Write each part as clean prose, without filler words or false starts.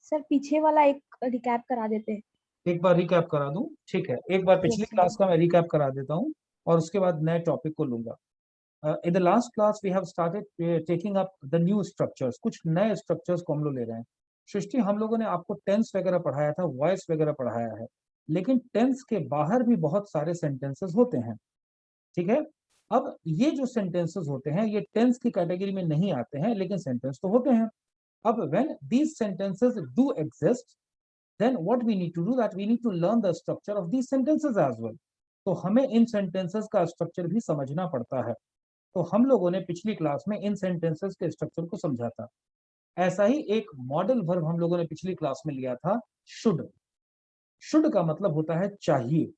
Sir पीछे वाला एक रिकैप करा देते हैं। एक बार रिकैप करा दूं? ठीक है, एक बार पिछली यस सर। क्लास का मैं रिकैप करा देता हूं और उसके बाद नए टॉपिक को लूंगा। In the last class we have started taking up the new structures, कुछ नए स्ट्रक्चर्स को हम लोग ले रहे हैं। सृष्टि, हम लोगों ने आपको टेंस वगैरह पढ़ाया था, वॉइस वगैरह पढ़ाया है, लेकिन टेंस के बाहर भी बहुत सारे सेंटेंसेस होते हैं। ठीक है, अब ये जो सेंटेंसेस होते हैं ये टेंस की कैटेगरी में नहीं आते हैं, लेकिन सेंटेंस तो होते हैं। अब when these sentences do exist, then what we need to do that we need to learn the structure of these sentences as well. तो हमें इन सेंटेंसेस का स्ट्रक्चर भी समझना पड़ता है। तो हम लोगों ने पिछली क्लास में इन सेंटेंसेस के स्ट्रक्चर को समझा था। ऐसा ही एक मॉडल वर्ब हम लोगों ने पिछली क्लास में लिया था, शुड। शुड का मतलब होता है चाहिए।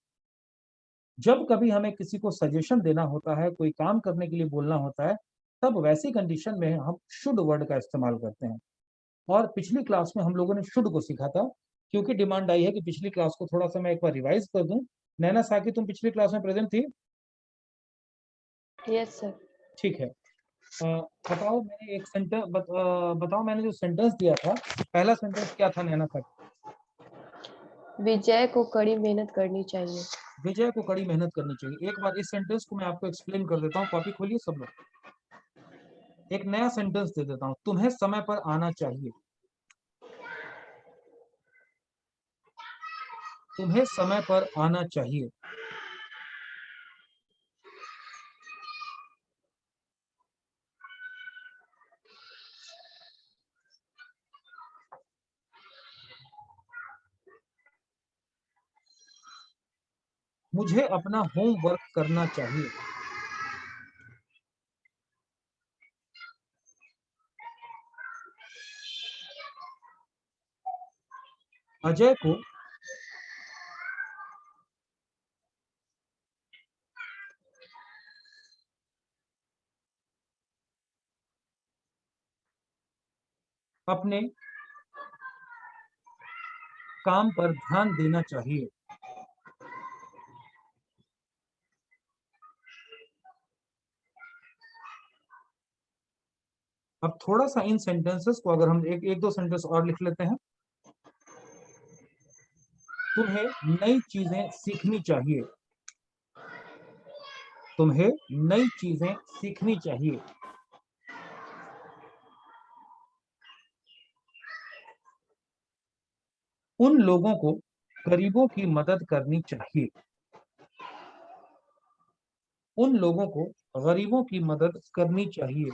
जब कभी हमें किसी को सजेशन देना होता है, कोई काम करने के लिए बोलना होता है, तब वैसी कंडीशन में हम शुड वर्ड का इस्तेमाल करते हैं। और पिछली क्लास में हम लोगों ने शुड को सीखा था। क्योंकि डिमांड आई है कि पिछली क्लास को थोड़ा सा मैं एक बार रिवाइज कर दूं। नैना साकी, तुम पिछली क्लास में प्रेजेंट थी? Yes sir. ठीक है। बताओ, मैंने एक सेंटेंस बताओ, मैंने जो सेंटेंस दिया था, पहला सेंटेंस क्या था नैना साकी? विजय को कड़ी मेहनत करनी चाहिए। विजय को कड़ी मेहनत करनी चाहिए। एक बार इस सेंटेंस को मैं आपको एक्सप्लेन कर देता हूँ। कॉपी खोलिए सब लोग। एक नया सेंटेंस दे देता हूँ, तुम्हें समय पर आना चाहिए। तुम्हें समय पर आना चाहिए। मुझे अपना होमवर्क करना चाहिए। अजय को अपने काम पर ध्यान देना चाहिए। अब थोड़ा सा इन सेंटेंसेस को अगर हम एक दो सेंटेंस और लिख लेते हैं। तुम्हें नई चीजें सीखनी चाहिए। तुम्हें नई चीजें सीखनी चाहिए। उन लोगों को गरीबों की मदद करनी चाहिए। उन लोगों को गरीबों की मदद करनी चाहिए।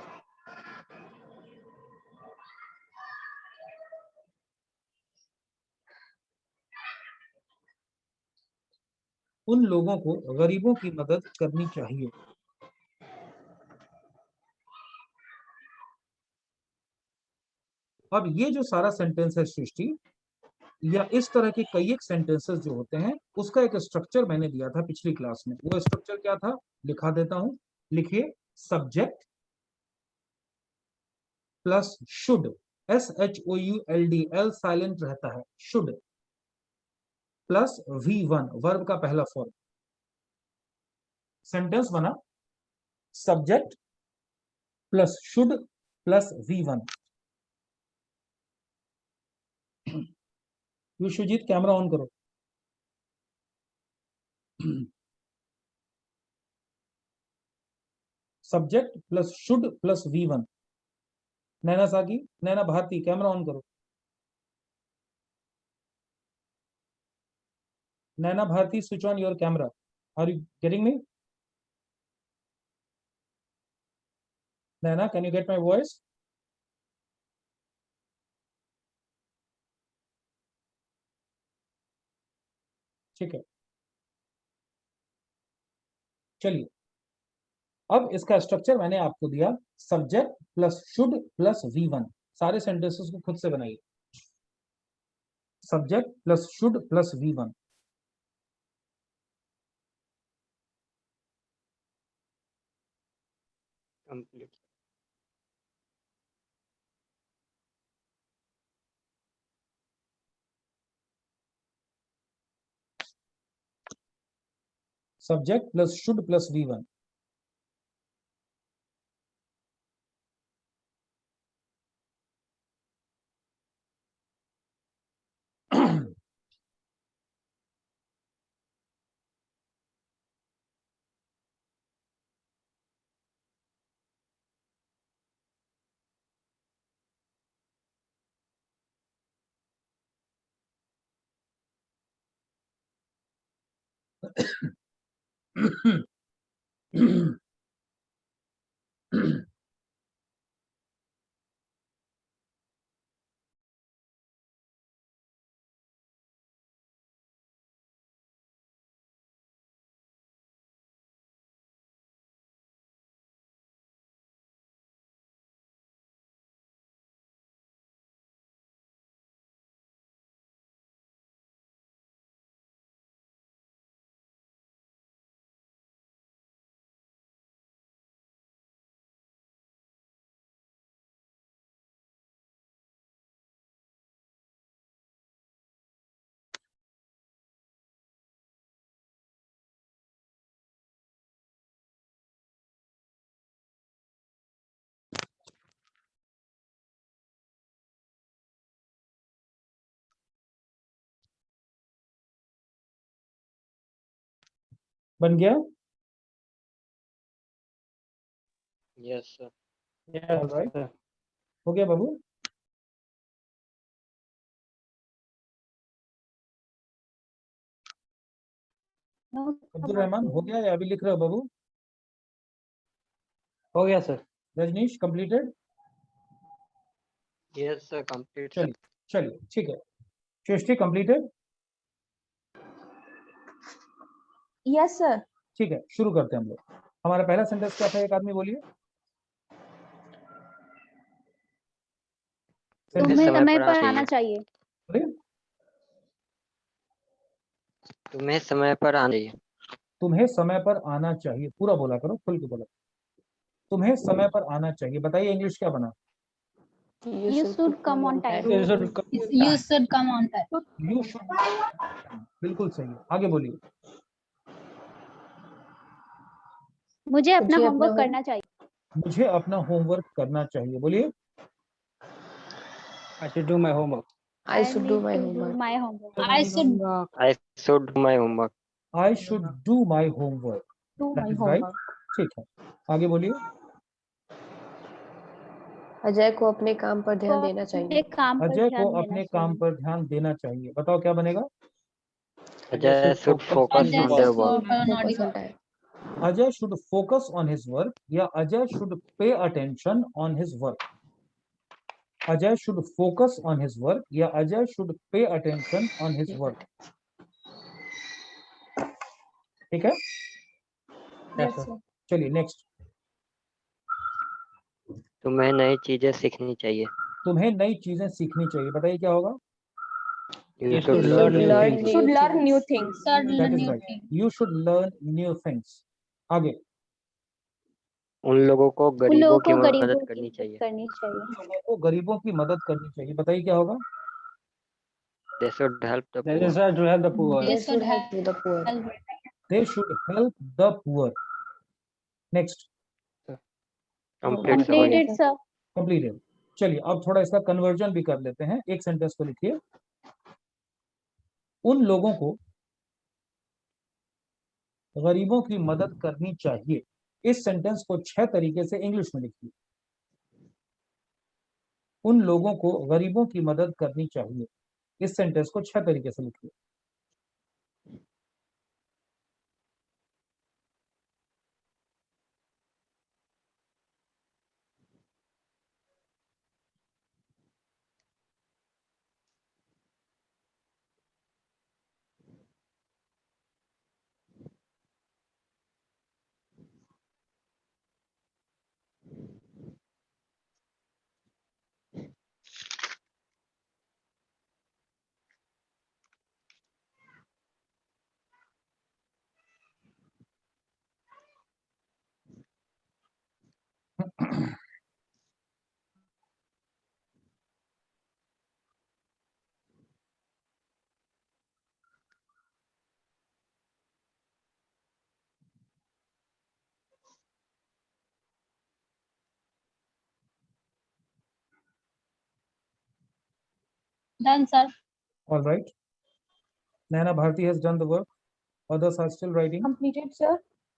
उन लोगों को गरीबों की मदद करनी चाहिए। अब ये जो सारा सेंटेंस है सृष्टि, या इस तरह के कई एक सेंटेंसेस जो होते हैं, उसका एक स्ट्रक्चर मैंने दिया था पिछली क्लास में। वो स्ट्रक्चर क्या था, लिखा देता हूं। लिखिए, subject plus should, SHOULD, L silent रहता है, शुड प्लस V1, वर्ब का पहला फॉर्म। सेंटेंस बना, subject plus should plus V1। Vishwajit, camera on करो। Subject plus should plus V1। Naina Saki, Naina Bharti, camera on करो। Naina Bharti, switch on your camera. Are you getting me? Naina, can you get my voice? ठीक है, चलिए। अब इसका स्ट्रक्चर मैंने आपको दिया, subject plus should plus V1। सारे सेंटेंसेस को खुद से बनाइए। Subject plus should plus V1। Complete. Subject plus should plus V1। बन गया? Yes, sir. All right. हो गया बाबू? अब्दुल रहमान हो गया या अभी लिख रहे हो बाबू? हो गया sir. Rajnish completed? Yes, sir. Complete, sir. चलिए ठीक है। सृष्टि कंप्लीटेड? Yes sir. ठीक है, शुरू करते हैं हम लोग। हमारा पहला सेंटेंस क्या था, एक आदमी बोलिए। तुम्हें समय पर आना चाहिए। बोलिए। तुम्हें समय पर आना चाहिए। तुम्हें समय पर आना चाहिए, पूरा बोला करो, खुल के बोला। तुम्हें समय पर आना चाहिए, बताइए इंग्लिश क्या बना? You should come on time. You should come on time. You should, बिल्कुल सही। आगे बोलिए। मुझे अपना होमवर्क करना चाहिए। मुझे अपना होमवर्क करना चाहिए, बोलिए। I should do my homework. I should do my homework. I should I should do my homework. I should do my homework. Do my that is right. homework. ठीक है, आगे बोलिए। अजय को अपने काम पर ध्यान देना चाहिए। एक काम पर अजय को ध्यान अपने देना काम चाहिए। पर ध्यान देना चाहिए, बताओ क्या बनेगा? Ajay should focus Ajay on their should work. focus on Focus his on time. Ajay should focus on his work या Ajay should pay attention on his work. Ajay should focus on his work या Ajay should pay attention on his work. ठीक है, Yes sir. चलिए next. तुम्हें नई चीजें सीखनी चाहिए। तुम्हें नई चीजें सीखनी चाहिए, बताइए क्या होगा? You should learn new Learn things. should learn new things. Should that learn is new right, things. You should learn new things. आगे। उन लोगों को उन गरीबों लोगों की को मदद गरीबों करनी की चाहिए। मदद करनी चाहिए। लोगों को गरीबों की मदद करनी चाहिए, बताइए क्या होगा? They should help the That poor. is to help the poor. They They should help the poor. They should help the poor. Next. Complete, sir. Completed, sir. Completed. चलिए अब थोड़ा इसका कन्वर्जन भी कर लेते हैं। एक सेंटेंस को लिखिए। उन लोगों को गरीबों की मदद करनी चाहिए। इस सेंटेंस को 6 तरीके से इंग्लिश में लिखिए। उन लोगों को गरीबों की मदद करनी चाहिए, इस सेंटेंस को 6 तरीके से लिखिए। Done, sir. All right. Naina Bharti has done the work. Others are still writing. Completed sir.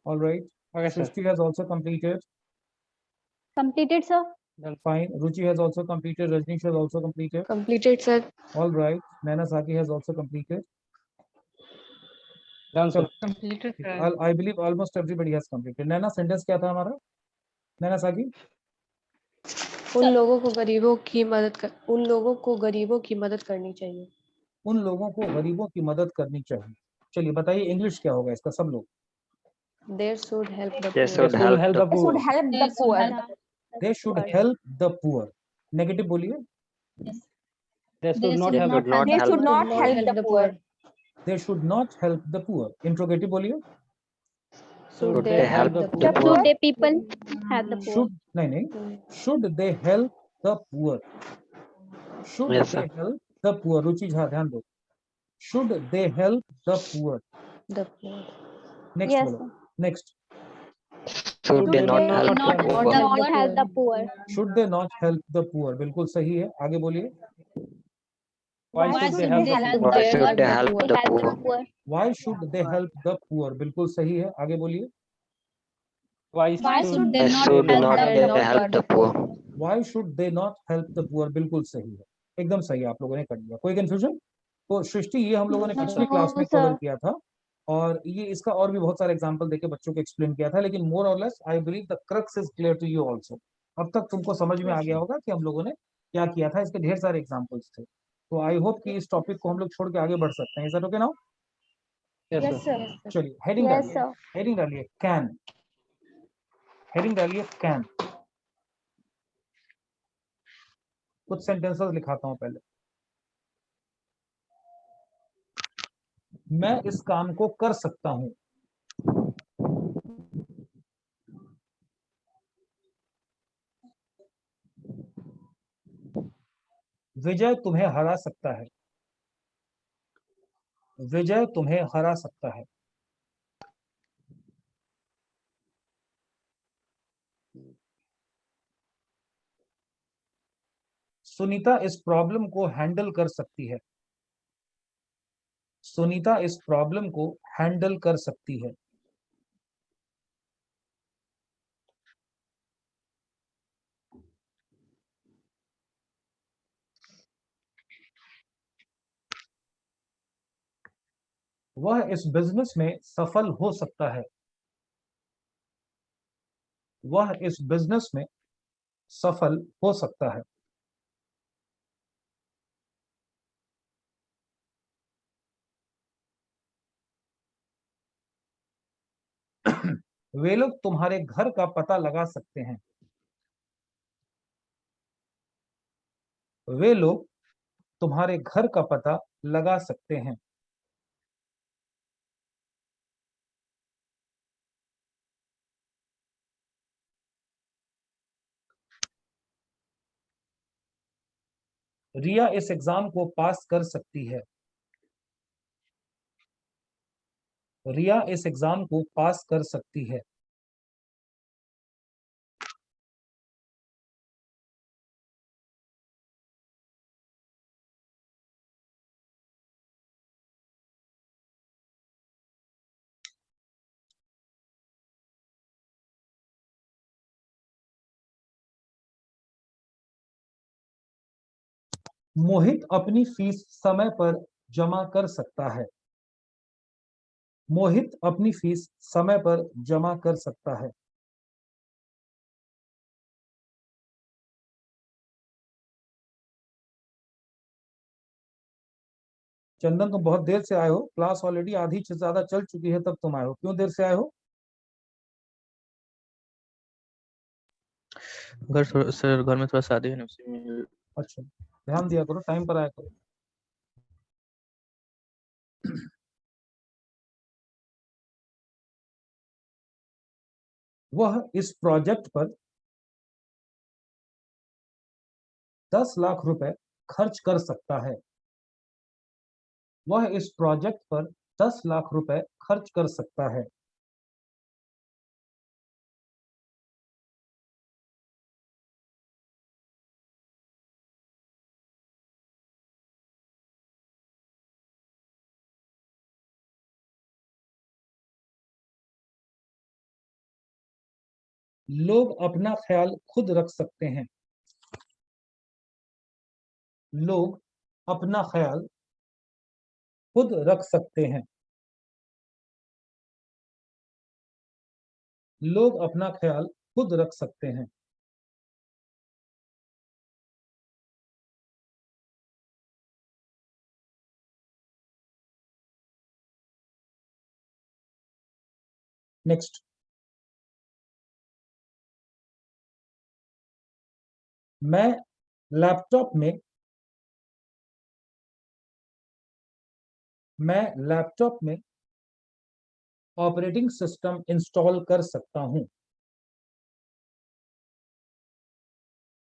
All right. Okay, sir. Srishti has also completed. Completed, sir. Fine. Ruchi has also completed. Rajneesh has also completed. Completed sir. All right. Naina Saki has also completed. Completed. I believe almost everybody has completed. Naina sentence क्या था हमारा? नैना साकी, उन लोगों को गरीबों की मदद करनी चाहिए। उन लोगों को गरीबों की मदद करनी चाहिए। चलिए बताइए इंग्लिश क्या होगा इसका सब लोग? They should help the They poor. should help the Should poor. help the poor. They should help the poor. Negative बोलिए। They should not They have should not They help. should not help the poor. They should not help the poor. Interrogative बोलिए। Should Should they they help help the the poor? poor? Should the people have the poor? Should नहीं, should they help the poor. Should Yes, they sir. Help the poor. Ruchi Jha ध्यान दो। Should they help the poor. The poor. Next Yes, बोलो। Next. Should they not Not help the not poor? help the poor. Should they not help the poor, बिल्कुल सही है। आगे बोलिए। Why should they help the help poor? Why the should they help poor? the poor? Why should they help the poor, बिल्कुल सही है। आगे बोलिए। Why Why should should Why they not should help not the they poor? help the poor? Why should they not help the poor, बिल्कुल सही है। एकदम सही है, आप लोगों ने कर दिया। कोई कंफ्यूजन? तो सृष्टि ये हम लोगों ने पिछली क्लास में कवर किया था और ये इसका और भी बहुत सारे एग्जांपल देके बच्चों को एक्सप्लेन किया था, लेकिन more or less I believe the crux is clear to you also. अब तक तुमको समझ में आ गया होगा कि हम लोगों ने क्या किया था। इसके ढेर सारे एग्जांपल्स थे। तो आई होप कि इस टॉपिक को हम लोग छोड़ के आगे बढ़ सकते हैं। Is that okay now? yes Yes, sir? sir. चलिए हेडिंग Yes, डालिए। sir. हेडिंग डालिए कैन। हेडिंग डालिए कैन। कुछ सेंटेंसेस लिखाता हूं पहले। मैं इस काम को कर सकता हूं। विजय तुम्हें हरा सकता है। विजय तुम्हें हरा सकता है। सुनीता इस प्रॉब्लम को हैंडल कर सकती है। सुनीता इस प्रॉब्लम को हैंडल कर सकती है। वह इस बिजनेस में सफल हो सकता है। वह इस बिजनेस में सफल हो सकता है। वे लोग तुम्हारे घर का पता लगा सकते हैं। वे लोग तुम्हारे घर का पता लगा सकते हैं। रिया इस एग्जाम को पास कर सकती है। रिया इस एग्जाम को पास कर सकती है। मोहित अपनी फीस समय पर जमा कर सकता है। मोहित अपनी फीस समय पर जमा कर सकता है। चंदन तुम बहुत देर से आए हो। क्लास ऑलरेडी आधी से ज्यादा चल चुकी है, तब तुम आए हो। क्यों देर से आए हो? सर घर में थोड़ा शादी है ना, उसी में। अच्छा, ध्यान दिया करो, टाइम पर आया करो। वह इस प्रोजेक्ट पर 10 लाख रुपए खर्च कर सकता है। वह इस प्रोजेक्ट पर 10 लाख रुपए खर्च कर सकता है। लोग अपना ख्याल खुद रख सकते हैं। लोग अपना ख्याल खुद रख सकते हैं। लोग अपना ख्याल खुद रख सकते हैं। नेक्स्ट, मैं लैपटॉप में ऑपरेटिंग सिस्टम इंस्टॉल कर सकता हूं।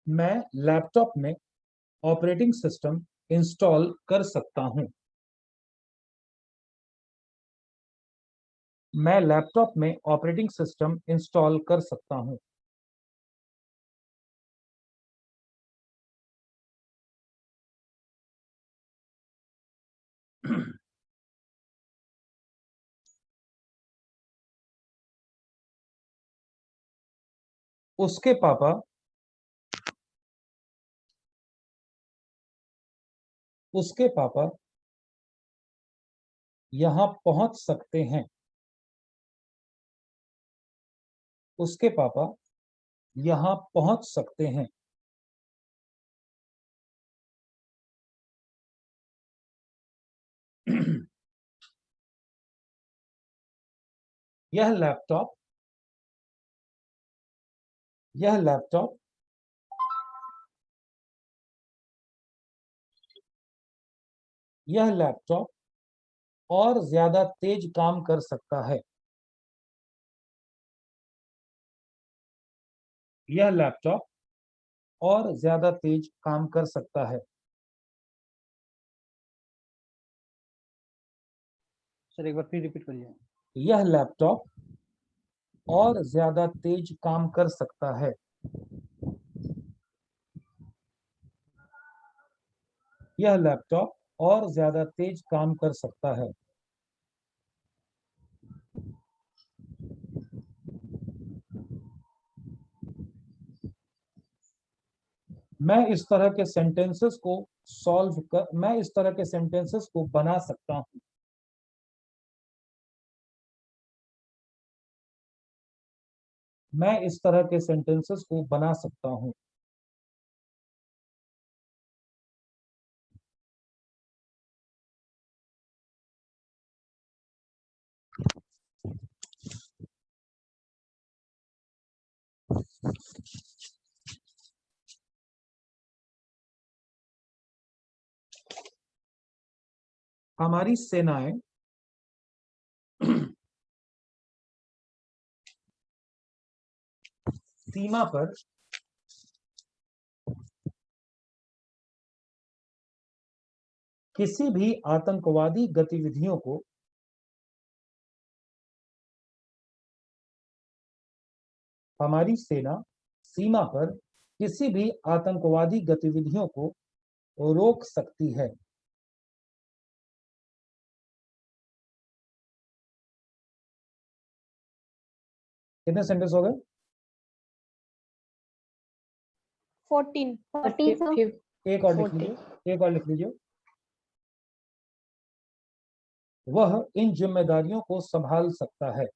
मैं लैपटॉप में ऑपरेटिंग सिस्टम इंस्टॉल कर सकता हूं। मैं लैपटॉप में ऑपरेटिंग सिस्टम इंस्टॉल कर सकता हूं। उसके पापा यहां पहुंच सकते हैं। उसके पापा यहां पहुंच सकते हैं। यह लैपटॉप और ज्यादा तेज काम कर सकता है। यह लैपटॉप और ज्यादा तेज काम कर सकता है। सर एक बार फिर रिपीट करिए। यह लैपटॉप और ज्यादा तेज काम कर सकता है। यह लैपटॉप और ज्यादा तेज काम कर सकता है। मैं इस तरह के सेंटेंसेस को बना सकता हूं। मैं इस तरह के सेंटेंसेस को बना सकता हूं। हमारी सेनाएं सीमा पर किसी भी आतंकवादी गतिविधियों को हमारी सेना सीमा पर किसी भी आतंकवादी गतिविधियों को रोक सकती है। कितने सेंटेंस हो गए? 14 40 sir. एक और लिख 14 लीजिए। वह इन जिम्मेदारियों को संभाल सकता है।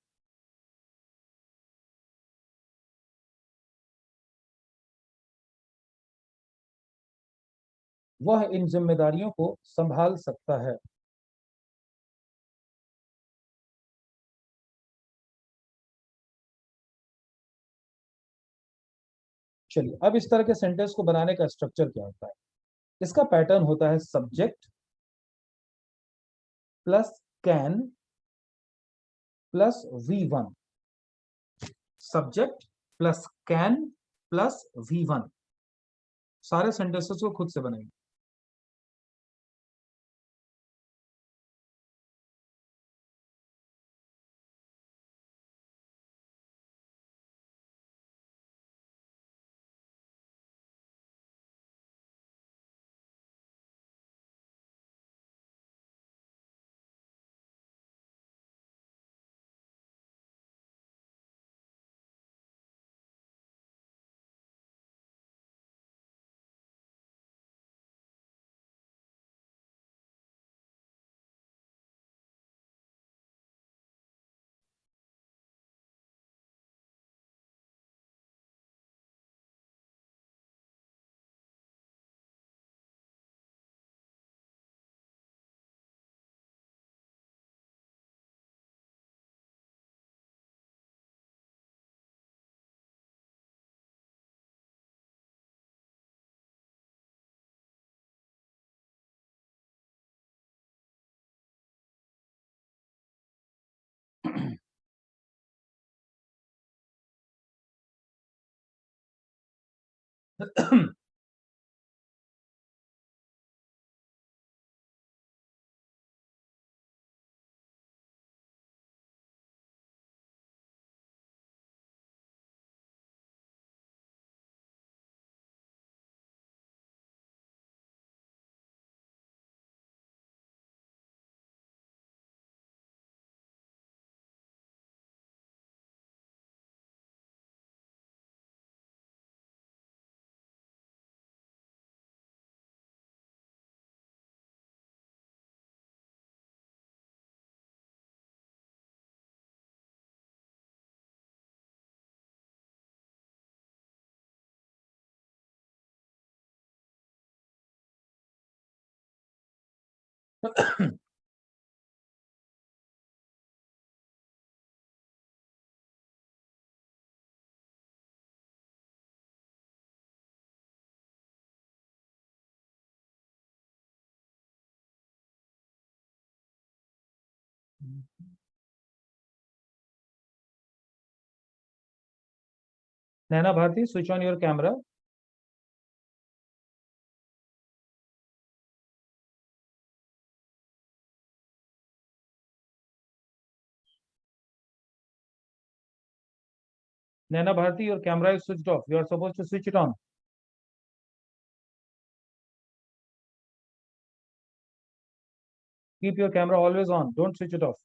वह इन जिम्मेदारियों को संभाल सकता है। चलिए, अब इस तरह के सेंटेंस को बनाने का स्ट्रक्चर क्या होता है? इसका पैटर्न होता है subject plus can plus V1। Subject plus can plus V1। सारे सेंटेंसेस को खुद से बनाइए। Naina Bharti, switch on your camera. Naina Bharti, your camera is switched off. You are supposed to switch it on. Keep your camera always on. Don't switch it off.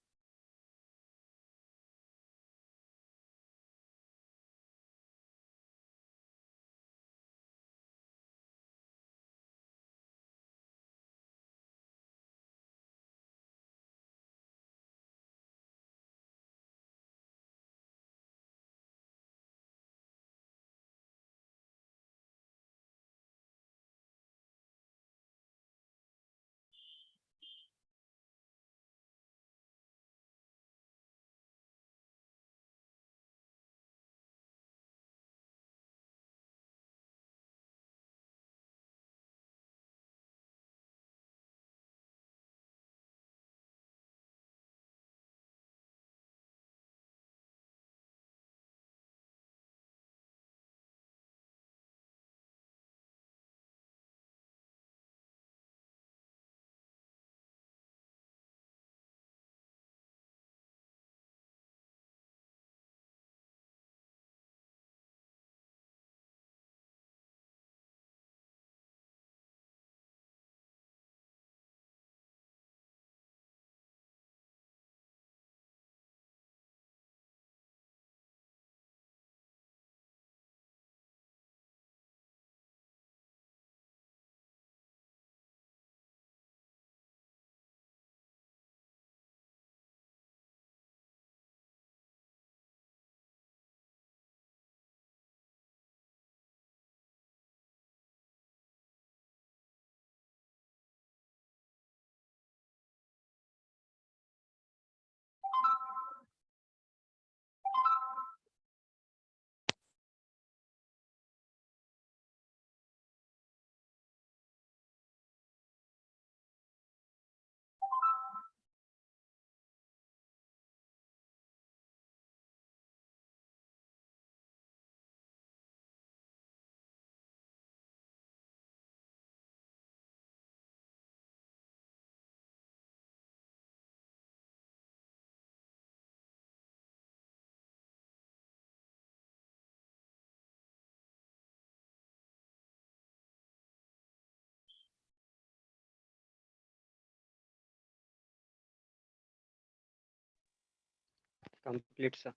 Complete, sir.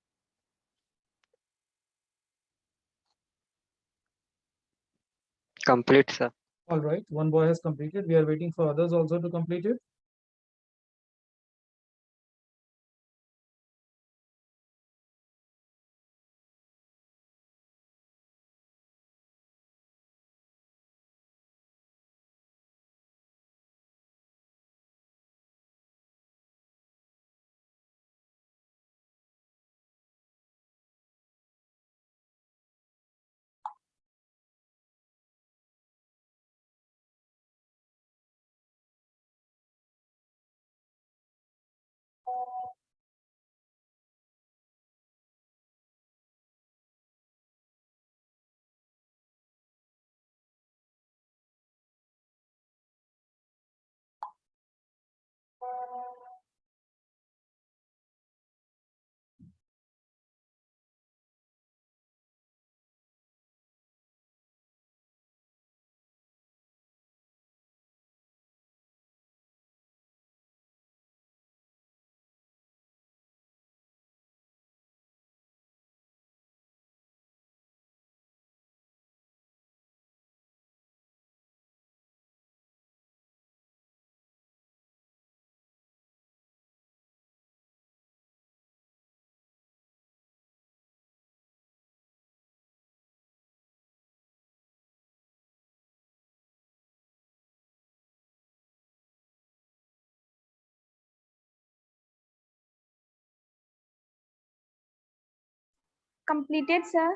Complete, sir. All right. One boy has completed. We are waiting for others also to complete it. completed, sir.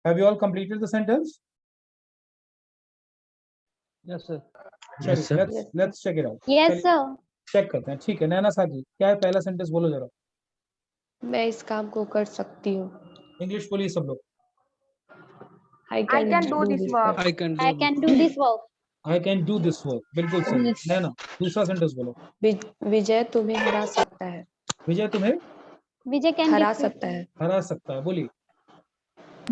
Have you all completed the sentence? Yes, sir. Yes, sir. Let's check it out. Yes, sir. Check करते हैं. ठीक है, नैना साजी, क्या है पहला sentence? बोलो जरा. मैं इस काम को कर सकती हूँ. इंग्लिश बोलिए सब लोग. I can do this work. I can do I can do this work. I can do this work. बिल्कुल सही. नैना, दूसरा सेंटेंस बोलो. विजय तुम्हें हरा सकता है. विजय तुम्हें Vijay can हरा defeat सकता है. हरा सकता है. बोलिए.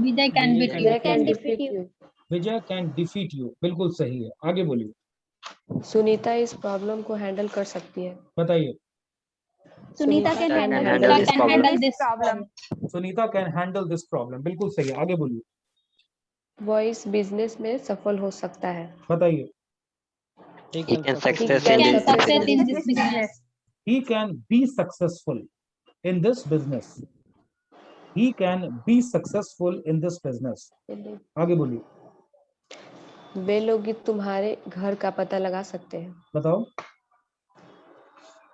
Vijay can beat you. Vijay can defeat you. Vijay can defeat you. बिल्कुल सही है. आगे बोलिए. सुनीता इस प्रॉब्लम को हैंडल कर सकती है. बताइए. Sunita can can handle handle this this problem. problem. Sunita can handle this problem. बिल्कुल सही है. आगे बोलिए. वो इस बिजनेस में सफल हो सकता है. बताइए. He can success He in can this success in this business. He can be successful in this business. He can be successful in this business. आगे बोलिए. वे लोग तुम्हारे घर का पता लगा सकते हैं. बताओ.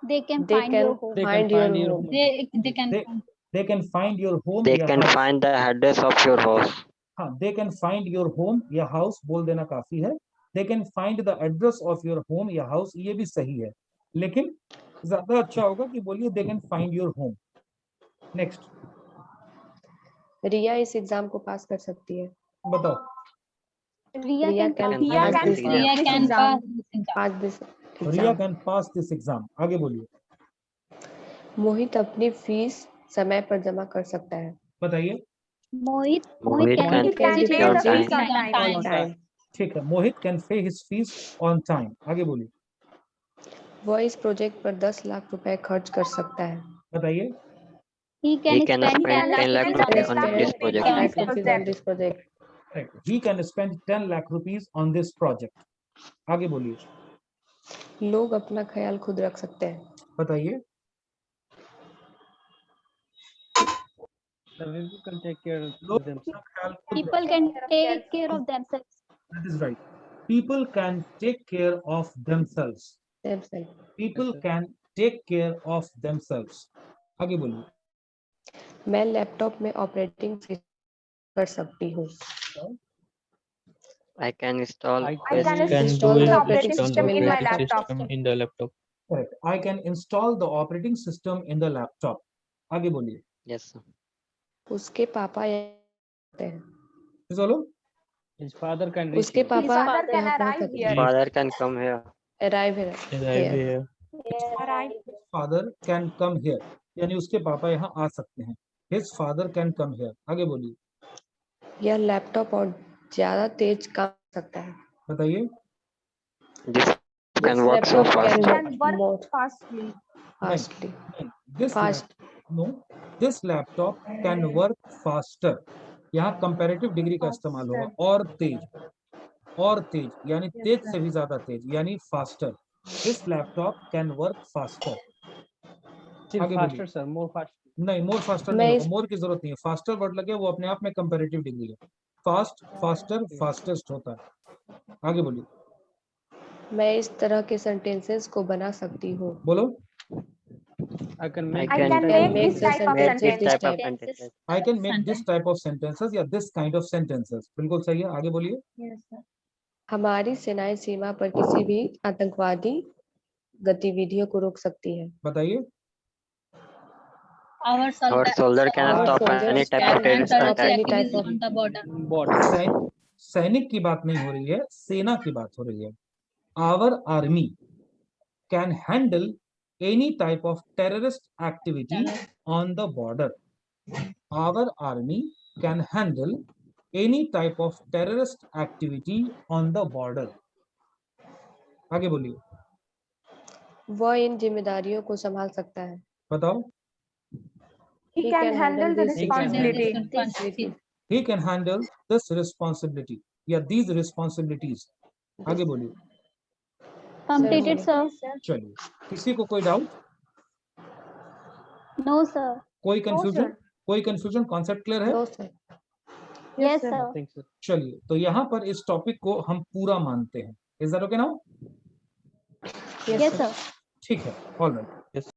They can They find can your home. find your home. They can They- find. They can find your home They या can house. find the address of your house. हाँ, they can find your home या house बोल देना काफी है. They can find the address of your home या house, ये भी सही है, लेकिन ज्यादा अच्छा होगा कि बोलिए they can find your home. Next. रिया इस एग्जाम को पास कर सकती है. बताओ. Riya Riya can can Riya pass can this exam. Riya can pass this exam. Pass this Riya exam. can pass this exam. आगे बोलिए. मोहित अपनी फीस समय पर जमा कर सकता है. बताइए. Mohit Mohit can can pay pay your the fees time. on time. ठीक है. मोहित can pay his fees on time. आगे बोलिए. वो इस प्रोजेक्ट पर 10 लाख रुपए खर्च कर सकता है. बताइए. He can spend 10 lakh spend rupees 10 on lakh this rupees project. on lakh this rupees project. on this project. Right. He can spend 10 lakh rupees on this project. आगे बोलिए. लोग अपना ख्याल खुद रख सकते हैं. बताइए. The people can take care of लोग themselves. अपना ख्याल खुद People can take care of themselves. That is right. People can take care of themselves. Themselves. People can take care of themselves. आगे बोलिए. मैं लैपटॉप में ऑपरेटिंग कर सकती हूँ. I can install I can Can install do the it, operating install system the in my operating laptop. system in the laptop. Correct. I can install the operating system in the laptop. आगे बोलिए। Yes, sir. उसके पापा यहाँ हैं। बोलो। His father can reach उसके here. पापा father can यहाँ पहुँच arrive सकते here. हैं। Father can come here. Arrive here. Arrive here. Arrive. Father can come here, यानी उसके पापा यहाँ आ सकते हैं। His father can come here. आगे बोलिए। यह लैपटॉप और ज्यादा तेज काम कर सकता है। बताइए। This can This work so laptop fast. can Can work more fastly. fastly. This Fast. No, this laptop can work faster. यहाँ कंपैरेटिव डिग्री का इस्तेमाल होगा। और तेज यानी तेज से भी ज्यादा तेज, यानी faster. This laptop can work faster. Still आगे faster, बोलिए। sir. More faster. नहीं, मोर फास्टर मैं नहीं होगा, इस- मोर की जरूरत नहीं है। फास्टर वर्ड लगे वो अपने आप में कंपैरेटिव डिग्री है। फास्ट, फास्टर, फास्टेस्ट होता है। आगे बोलिए। मैं इस तरह के सेंटेंसेस को बना सकती हूँ। बोलो। I can I make I can can make make the this type of make this sentences type of sentence. sentences. I can make this type of sentences या दिस काइंड ऑफ सेंटेंसेस। बिल्कुल सही है। आगे बोलिए। Yes, sir. हमारी सेनाएं सीमा पर किसी भी आतंकवादी गतिविधियों को रोक सकती है। बताइए। Our Our soldier can Our stop soldiers any type can of terrorist stop attack. any type of on the border. Border. सैनिक की बात नहीं हो रही है, सेना की बात हो रही है। Our army can handle any type of terrorist activity on the border. Our army can handle any type of terrorist activity on the border. आगे बोलिए। वह इन जिम्मेदारियों को संभाल सकता है। बताओ। He can handle the this responsibility. responsibility. He can handle this responsibility या these responsibilities। आगे बोलिए। Completed, sir. चलिए, किसी को कोई डाउट, No, sir. कोई No, कंफ्यूजन, sir. कोई कंफ्यूजन, कॉन्सेप्ट क्लियर है? No, sir. Yes, sir. sir. Thanks, sir. चलिए, तो यहाँ पर इस टॉपिक को हम पूरा मानते हैं। Is that okay now? Yes, sir. ठीक है, ऑल राइट।